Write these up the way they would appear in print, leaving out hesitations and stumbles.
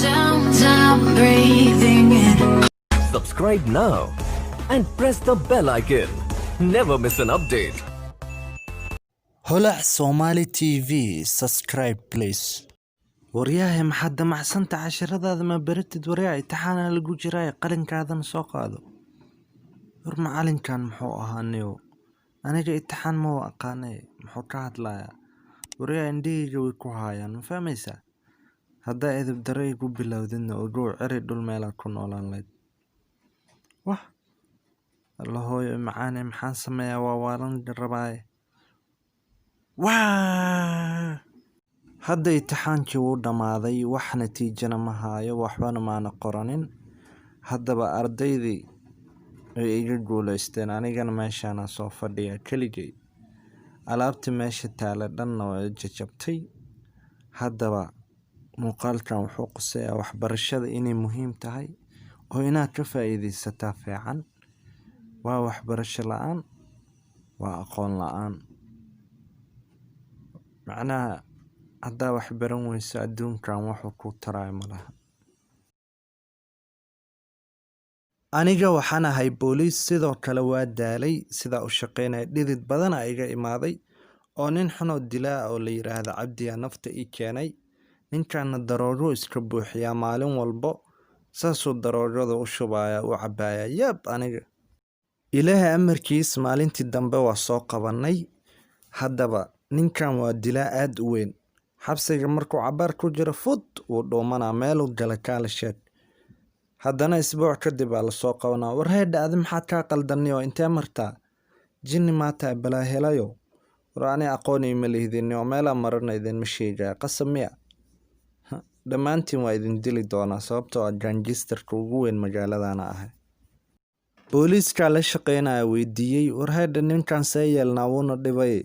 sounds I'm breathing in. Subscribe now and press the bell icon. Never miss an update. هلع Somali TV subscribe please. ورياه محد محسنت عشرة هذا ما برتد ورياه امتحانا لقو جراي قلن كذا نسوق هذا ورمع علن كان محوقها النيو أنا جاي امتحان مو أقاني محوقات لا ورياه عندي جوي كوهايا نفهميسا هذا إذا بدري يقول بالله وذنه وجوع عرض دول ما يكون أولان ليد واه الله هو معاني محان سميا ووالن جرباي واه hadda imtixaankii wuu dhammaaday wax natiijana ma haayo waxbana maana qoranin haddaba ardaydii ay iga guulaysteen anigana meeshaana soo fadhiya keligay alaabtii meesha taala dhanna waa jajabtay haddaba muuqaalkan wuxuu quseeyaa waxbarashada inay muhiim tahay oo inaad ka faa'iidaysataa fiican waa waxbarasho la'aan waa aqoon la'aan macnaha haddaa wax baran weyso adduunkan wuxuu ku taraay malaha aniga waxaan ahay booliis sidoo kale waa daalay sidaa u shaqeynaya dhidid badan iga imaaday oo nin xunoo dilaa oo la yiraahdo cabdiya nafta ii keenay ninkaana daroogo iska buuxiyaa maalin walbo saasuu daroogada u shubaya u cabaya yab aniga ilaahay amarkiis maalintii dambe waa soo qabanay haddaba ninkan waa dilaa aad u weyn xabsiga markuu cabaar ku jiro fud uu dhoomanaa meeluu gala kaala sheeg haddana isbuuc kadib aa lasoo qabanaa war heedha adi maxaad kaa qaldanniyo intee martaa jinni maataa balaa helayo war ani aqoonay ma lihdinni oo meelaa marana idinma sheegaya qasab miya dhammaantiin waa idin dili doonaa sababtoo ah gaangistarka ugu weyn magaaladana ahay booliiskaa la shaqeynaya weydiiyey war heedha ninkan see yeelnaa wuuna dhibay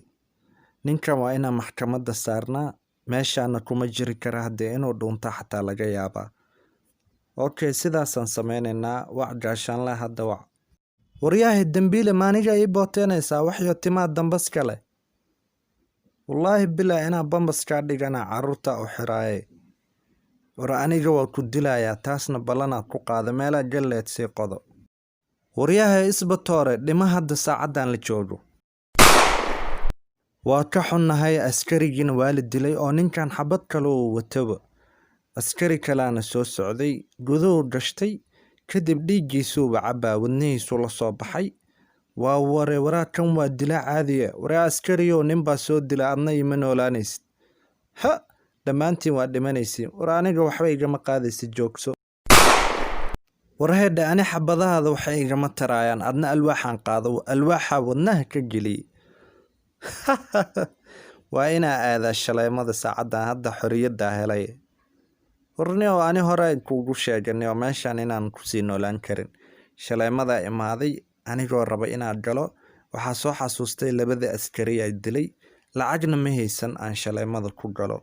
ninkan waa inaa maxkamadda saarnaa meeshaana kuma jiri kara haddee inuu dhuunta xataa laga yaabaa okay sidaasaan sameynaynaa wac gaashaanle hadda wac waryaahay dembiile maaniga ii booteenaysaa waxyo timaa dambas kale wallaahi bilaa inaa bambaskaa dhigana carruurta u xiraaye war aniga waa ku dilayaa taasna ballanaad ku qaada meelaa galleed sii qodo waryaahay isbatoore dhima hadda saacaddan la joogo waa ka xunnahay askarigiina waa la dilay oo ninkan xabad kale uu wataba askari kalaana soo socday guduhu gashtay kadib dhiiggiisuuba cabbaa wadnihiisu la soo baxay waa waraadkan waa dilaa caadiya waraa askariyow ninbaa soo dila adna ima noolaanaysid ha dhammaantiin waa dhimanaysiin war aniga waxba igama qaadaysa joogso war heedha ani xabadahaada waxay igama taraayaan adna alwaaxaan qaado alwaaxa wadnaha ka geliyey waa inaa aadaa shaleemada saacaddan hadda xorriyadda helay warnio ani hore kuugu sheeganio meeshaan inaan kusii noolaan karin shaleemadaa imaaday anigoo raba inaad galo waxaa soo xasuustay labadii askari ay dilay lacagna ma haysan aan shaleemada ku galo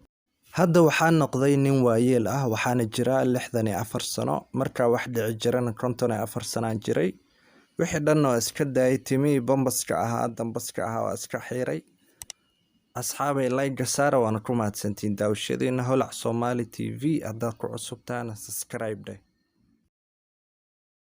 hadda waxaa noqday nin waayeel ah waxaana jiraa 64 sano markaa wax dhici jirana 54 sanaan jiray wixii dhan oo iska daayay timii bombaska ahaa dambaska ahaa waa iska xiiray asxaabay like saara waana ku mahadsantiin daawashadiina holac Somali TV haddaad ku cusubtaana subscribe